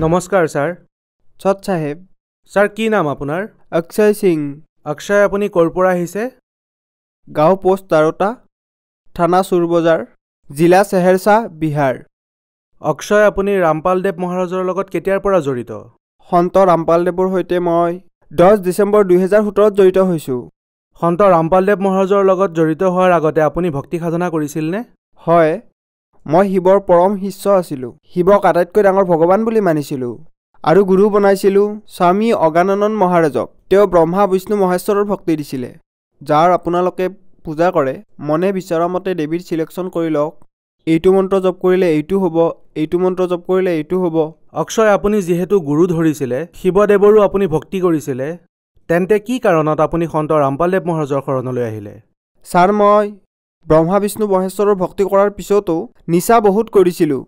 নমস্কাৰ ছাৰ। সৎ সাহেব। ছাৰ কি নাম আপোনাৰ? অক্ষয় সিং। অক্ষয়, আপুনি ক'ৰ পৰা আহিছে? গাঁও পোষ্ট 13টা, থানা চুৰবজাৰ, জিলা চেহেৰছা, বিহাৰ। অক্ষয়, আপুনি ৰামপালদেৱ মহাৰাজৰ লগত কেতিয়াৰ পৰা জড়িত? সন্ত ৰামপালদেৱৰ সৈতে মই 10 ডিচেম্বৰ 2017 জড়িত হৈছোঁ। সন্ত ৰামপালদেৱ মহাৰাজৰ লগত জড়িত হোৱাৰ আগতে আপুনি ভক্তি সাধনা কৰিছিলনে? হয়, মই শিৱৰ পৰম শিষ্য আছিলোঁ। শিৱক আটাইতকৈ ডাঙৰ ভগৱান বুলি মানিছিলোঁ আৰু গুৰু বনাইছিলোঁ স্বামী অগানানন্দ মহাৰাজক। তেওঁ ব্ৰহ্মা বিষ্ণু মহেশ্বৰৰ ভক্তি দিছিলে। যাৰ আপোনালোকে পূজা কৰে, মনে বিচৰা মতে দেৱীৰ চিলেকশ্যন কৰি লওক। এইটো মন্ত্ৰ জপ কৰিলে এইটো হ'ব, এইটো মন্ত্ৰ জপ কৰিলে এইটো হ'ব। অক্ষয়, আপুনি যিহেতু গুৰু ধৰিছিলে, শিৱদেৱৰো আপুনি ভক্তি কৰিছিলে, তেন্তে কি কাৰণত আপুনি সন্ত ৰামপালদেৱ মহাৰাজৰ শৰণলৈ আহিলে? ছাৰ, মই ব্ৰহ্মা বিষ্ণু মহেশ্বৰৰ ভক্তি কৰাৰ পিছতো নিচা বহুত কৰিছিলোঁ,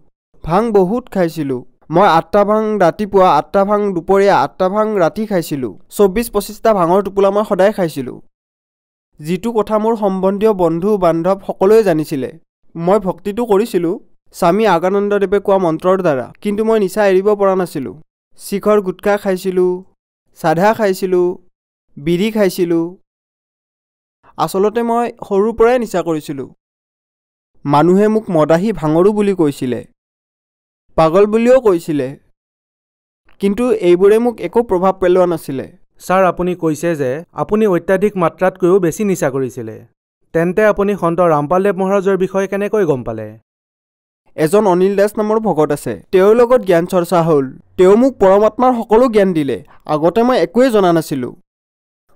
ভাং বহুত খাইছিলোঁ। মই 8টা ভাং ৰাতিপুৱা, 8টা ভাং দুপৰীয়া, 8টা ভাং ৰাতি খাইছিলোঁ। 24-25টা ভাঙৰ টোপোলা মই সদায় খাইছিলোঁ, যিটো কথা মোৰ সম্বন্ধীয় বন্ধু বান্ধৱ সকলোৱে জানিছিলে। মই ভক্তিটো কৰিছিলোঁ স্বামী অগানন্দদেৱে কোৱা মন্ত্ৰৰ দ্বাৰা, কিন্তু মই নিচা এৰিব পৰা নাছিলোঁ। শিখৰ গুটখা খাইছিলোঁ, চাধা খাইছিলোঁ, বিড়ি খাইছিলোঁ। আচলতে মই সৰুৰ পৰাই নিচা কৰিছিলোঁ। মানুহে মোক মদাহী ভাঙৰো বুলি কৈছিলে, পাগল বুলিও কৈছিলে, কিন্তু এইবোৰে মোক একো প্ৰভাৱ পেলোৱা নাছিলে। ছাৰ, আপুনি কৈছে যে আপুনি অত্যাধিক মাত্ৰাতকৈও বেছি নিচা কৰিছিলে, তেন্তে আপুনি সন্ত ৰামপালদেৱ মহাৰাজৰ বিষয়ে কেনেকৈ গম পালে? এজন অনিল দাস নামৰ ভকত আছে, তেওঁৰ লগত জ্ঞান চৰ্চা হ'ল। তেওঁ মোক পৰমাত্মাৰ সকলো জ্ঞান দিলে। আগতে মই একোৱেই জনা নাছিলোঁ।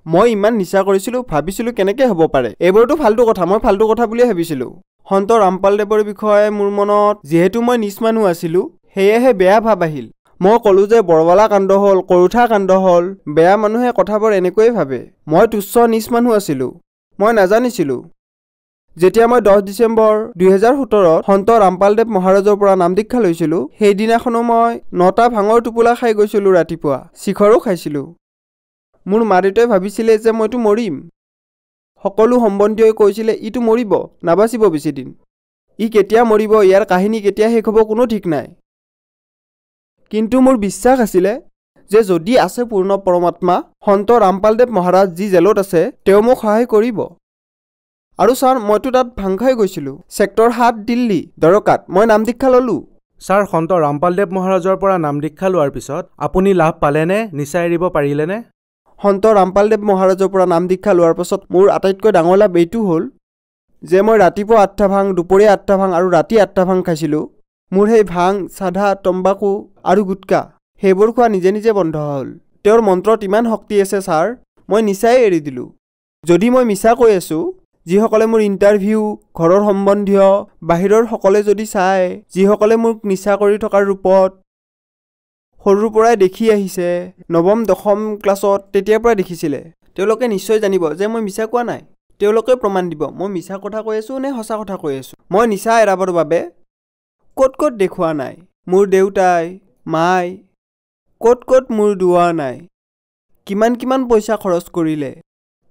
মই ইমান নিচা কৰিছিলোঁ, ভাবিছিলোঁ কেনেকৈ হ'ব পাৰে, এইবোৰতো ফাল্টু কথা, মই ফাল্টু কথা বুলিয়ে ভাবিছিলোঁ। সন্ত ৰামপালদেৱৰ বিষয়ে মোৰ মনত যিহেতু মই নিচ মানুহ আছিলোঁ, সেয়েহে বেয়া ভাৱ আহিল। মই ক'লোঁ যে বৰবালা কাণ্ড হ'ল, কৰোঠা কাণ্ড হ'ল, বেয়া মানুহে কথাবোৰ এনেকৈয়ে ভাবে। মই তুচ্ছ নিচ মানুহ আছিলোঁ, মই নাজানিছিলোঁ। যেতিয়া মই 10 ডিচেম্বৰ 2017 সন্ত ৰামপালদেৱ মহাৰাজৰ পৰা নাম দীক্ষা লৈছিলোঁ, সেইদিনাখনো মই 9টা ভাঙৰ টোপোলা খাই গৈছিলোঁ। ৰাতিপুৱা শিখৰো খাইছিলোঁ। মোৰ মা দেউতাই ভাবিছিলে যে মইতো মৰিম। সকলো সম্বন্ধীয়ই কৈছিলে ইটো মৰিব, নাবাচিব বেছিদিন, ই কেতিয়া মৰিব, ইয়াৰ কাহিনী কেতিয়া শেষ হ'ব কোনো ঠিক নাই। কিন্তু মোৰ বিশ্বাস আছিলে যে যদি আছে পূৰ্ণ পৰমাত্মা সন্ত ৰামপালদেৱ মহাৰাজ যি জেলত আছে, তেওঁ মোক সহায় কৰিব। আৰু ছাৰ, মইতো তাত ভাং খাই গৈছিলোঁ। ছেক্টৰ 7 দিল্লী দৰকাত মই নাম দীক্ষা ল'লোঁ। ছাৰ, সন্ত ৰামপালদেৱ মহাৰাজৰ পৰা নাম দীক্ষা লোৱাৰ পিছত আপুনি লাভ পালেনে? নিচা এৰিব পাৰিলেনে? সন্ত ৰামপালদেৱ মহাৰাজৰ পৰা নাম দীক্ষা লোৱাৰ পাছত মোৰ আটাইতকৈ ডাঙৰ লাভ এইটো হ'ল যে মই ৰাতিপুৱা 8টা ভাং, দুপৰীয়া 8টা ভাং আৰু ৰাতি 8টা ভাং খাইছিলোঁ। মোৰ সেই ভাং, চাধা, তম্বাকু আৰু গুটকা সেইবোৰ খোৱা নিজে নিজে বন্ধ হ'ল। তেওঁৰ মন্ত্ৰত ইমান শক্তি আছে ছাৰ, মই নিচাই এৰি দিলোঁ। যদি মই মিছা কৈ আছোঁ, যিসকলে মোৰ ইণ্টাৰভিউ, ঘৰৰ সম্বন্ধীয়, বাহিৰৰ সকলে যদি চায়, যিসকলে মোক নিচা কৰি থকাৰ ৰূপত সৰুৰ পৰাই দেখি আহিছে, 9ম-10ম ক্লাছত তেতিয়াৰ পৰাই দেখিছিলে, তেওঁলোকে নিশ্চয় জানিব যে মই মিছা কোৱা নাই। তেওঁলোকে প্ৰমাণ দিব মই মিছা কথা কৈ আছোঁ নে সঁচা কথা কৈ আছোঁ। মই নিচা এৰাবৰ বাবে ক'ত ক'ত দেখুওৱা নাই, মোৰ দেউতাই, মাই ক'ত ক'ত মোৰ দুৱা নাই, কিমান কিমান পইচা খৰচ কৰিলে,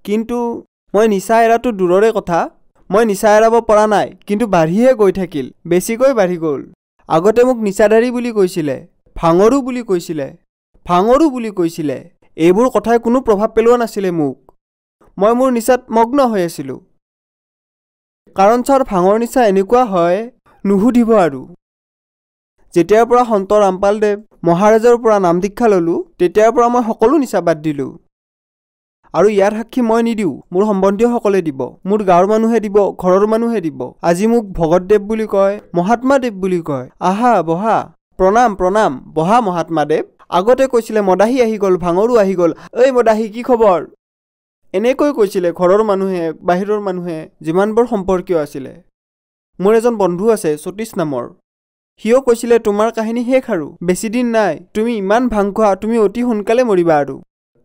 কিন্তু মই নিচা এৰাটো দূৰৰে কথা, মই নিচা এৰাব পৰা নাই, কিন্তু বাঢ়িহে গৈ থাকিল, বেছিকৈ বাঢ়ি গ'ল। আগতে মোক নিচাধাৰী বুলি কৈছিলে, ভাঙৰো বুলি কৈছিলে, ভাঙৰো বুলি কৈছিলে। এইবোৰ কথাই কোনো প্ৰভাৱ পেলোৱা নাছিলে মোক। মই মোৰ নিচাত মগ্ন হৈ আছিলোঁ। কাৰণ ছাৰ, ভাঙৰ নিচা এনেকুৱা হয়, নুসুধিব আৰু। যেতিয়াৰ পৰা সন্ত ৰামপালদেৱ মহাৰাজৰ পৰা নাম দীক্ষা ল'লোঁ, তেতিয়াৰ পৰা মই সকলো নিচা বাদ দিলোঁ। আৰু ইয়াৰ সাক্ষী মই নিদিওঁ, মোৰ সম্বন্ধীয়সকলে দিব, মোৰ গাঁৱৰ মানুহে দিব, ঘৰৰ মানুহে দিব। আজি মোক ভগতদেৱ বুলি কয়, মহাত্মাদেৱ বুলি কয়। আহা বহা, প্ৰণাম প্ৰণাম, বহা মহাত্মাদেৱ। আগতে কৈছিলে মদাহী আহি গ'ল, ভাঙৰো আহি গ'ল, ঐ মদাহী কি খবৰ, এনেকৈ কৈছিলে ঘৰৰ মানুহে, বাহিৰৰ মানুহে, যিমানবোৰ সম্পৰ্কীয় আছিলে। মোৰ এজন বন্ধু আছে সতীশ নামৰ, সিও কৈছিলে তোমাৰ কাহিনী শেষ আৰু বেছিদিন নাই, তুমি ইমান ভাং খোৱা, তুমি অতি সোনকালে মৰিবা আৰু।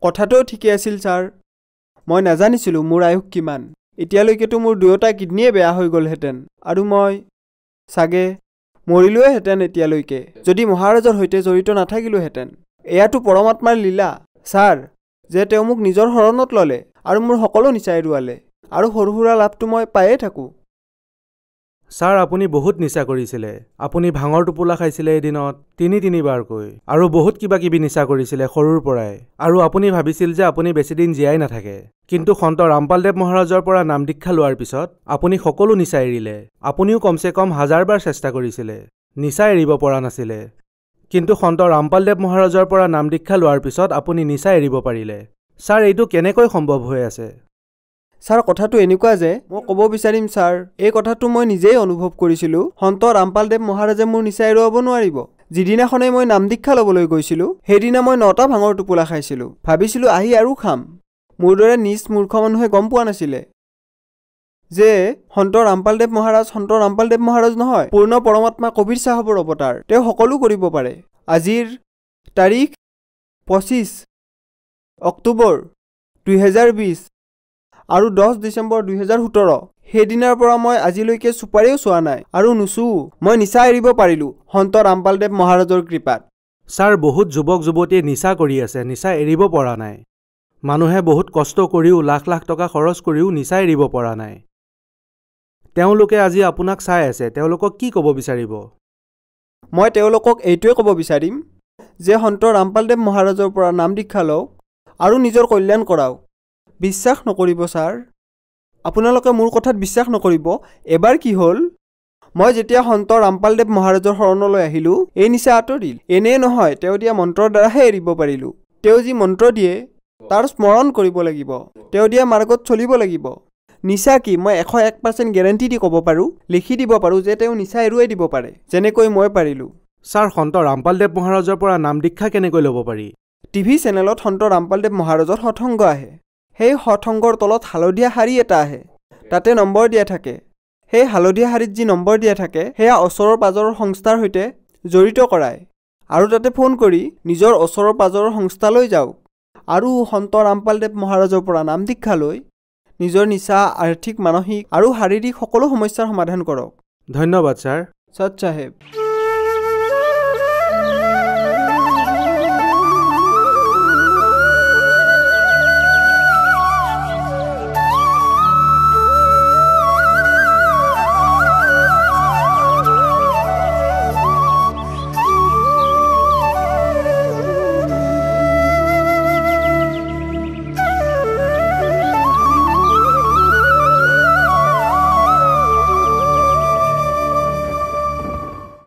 কথাটোও ঠিকে আছিল ছাৰ, মই নাজানিছিলোঁ মোৰ আয়ুস কিমান। এতিয়ালৈকেতো মোৰ 2টা কিডনীয়ে বেয়া হৈ গ'লহেঁতেন আৰু মই চাগে মৰিলোৱেহেঁতেন এতিয়ালৈকে, যদি মহাৰাজৰ সৈতে জড়িত নাথাকিলোহেঁতেন। এয়াতো পৰমাত্মাৰ লীলা ছাৰ, যে তেওঁ মোক নিজৰ শৰণত ল'লে আৰু মোৰ সকলো নিচা এৰুৱালে, আৰু সৰু সুৰা লাভটো মই পায়ে থাকোঁ। ছাৰ আপুনি বহুত নিচা কৰিছিলে আপুনি ভাঙৰ টোপোলা খাইছিলে এদিনত 3-3বাৰকৈ আৰু বহুত কিবা কিবি নিচা কৰিছিলে সৰুৰ পৰাই আৰু আপুনি ভাবিছিল যে আপুনি বেছি দিন জীয়াই নাথাকে কিন্তু সন্ত ৰামপালদেৱ মহাৰাজৰ পৰা নাম দীক্ষা লোৱাৰ পিছত আপুনি সকলো নিচা এৰিলে আপুনিও কমসে কম 1000 বাৰ চেষ্টা কৰিছিলে নিচা এৰিব পৰা নাছিলে কিন্তু সন্ত ৰামপালদেৱ মহাৰাজৰ পৰা নাম দীক্ষা লোৱাৰ পিছত আপুনি নিচা এৰিব পাৰিলে ছাৰ এইটো কেনেকৈ সম্ভৱ হৈ আছে ছাৰ কথাটো এনেকুৱা যে মই ক'ব বিচাৰিম ছাৰ এই কথাটো মই নিজেই অনুভৱ কৰিছিলোঁ সন্ত ৰামপালদেৱ মহাৰাজে মোৰ নিচা এৰুৱাব নোৱাৰিব যিদিনাখনেই মই নাম দীক্ষা ল'বলৈ গৈছিলোঁ সেইদিনা মই 9টা ভাঙৰ টোপোলা খাইছিলোঁ ভাবিছিলোঁ আহি আৰু খাম মোৰ দৰে নিজ মূৰ্খ মানুহে গম পোৱা নাছিলে যে সন্ত ৰামপালদেৱ মহাৰাজ নহয় পূৰ্ণ পৰমাত্মা কবীৰ চাহাবৰ অৱতাৰ তেওঁ সকলো কৰিব পাৰে আজিৰ তাৰিখ 25 অক্টোবৰ 2020 আৰু 10 ডিচেম্বৰ 2017 সেইদিনাৰ পৰা মই আজিলৈকে চুপাৰেও চোৱা নাই আৰু নুচু মই নিচা এৰিব পাৰিলোঁ সন্ত ৰামপালদেৱ মহাৰাজৰ কৃপাত ছাৰ বহুত যুৱক যুৱতীয়ে নিচা কৰি আছে নিচা এৰিব পৰা নাই মানুহে বহুত কষ্ট কৰিও লাখ লাখ টকা খৰচ কৰিও নিচা এৰিব পৰা নাই তেওঁলোকে আজি আপোনাক চাই আছে তেওঁলোকক কি ক'ব বিচাৰিব মই তেওঁলোকক এইটোৱে ক'ব বিচাৰিম যে সন্ত ৰামপালদেৱ মহাৰাজৰ পৰা নাম দীক্ষা লওক আৰু নিজৰ কল্যাণ কৰাওক বিশ্বাস নকৰিব ছাৰ আপোনালোকে মোৰ কথাত বিশ্বাস নকৰিব এবাৰ কি হ'ল মই যেতিয়া সন্ত ৰামপালদেৱ মহাৰাজৰ শৰণলৈ আহিলোঁ এই নিচা আঁতৰিল এনে নহয় তেওঁ দিয়া মন্ত্ৰৰ দ্বাৰাহে এৰিব পাৰিলোঁ তেওঁ যি মন্ত্ৰ দিয়ে তাৰ স্মৰণ কৰিব লাগিব তেওঁ দিয়া মাৰ্গত চলিব লাগিব নিচা কি মই 101% গেৰাণ্টি দি ক'ব পাৰোঁ লিখি দিব পাৰোঁ যে তেওঁ নিচা এৰুৱাই দিব পাৰে যেনেকৈ মই পাৰিলোঁ ছাৰ সন্ত ৰামপালদেৱ মহাৰাজৰ পৰা নাম দীক্ষা কেনেকৈ ল'ব পাৰি টিভি চেনেলত সন্ত ৰামপালদেৱ মহাৰাজৰ সৎসংগ আহে সেই সৎসংগৰ তলত হালধীয়া শাৰী এটা আহে তাতে নম্বৰ দিয়া থাকে সেই হালধীয়া শাৰীত যি নম্বৰ দিয়া থাকে সেয়া ওচৰৰ পাজৰৰ সংস্থাৰ সৈতে জড়িত কৰায় আৰু তাতে ফোন কৰি নিজৰ ওচৰৰ পাজৰৰ সংস্থালৈ যাওক আৰু সন্ত ৰামপালদেৱ মহাৰাজৰ পৰা নাম দীক্ষা লৈ নিজৰ নিচা আৰ্থিক মানসিক আৰু শাৰীৰিক সকলো সমস্যাৰ সমাধান কৰক ধন্যবাদ ছাৰ সৎ চাহেব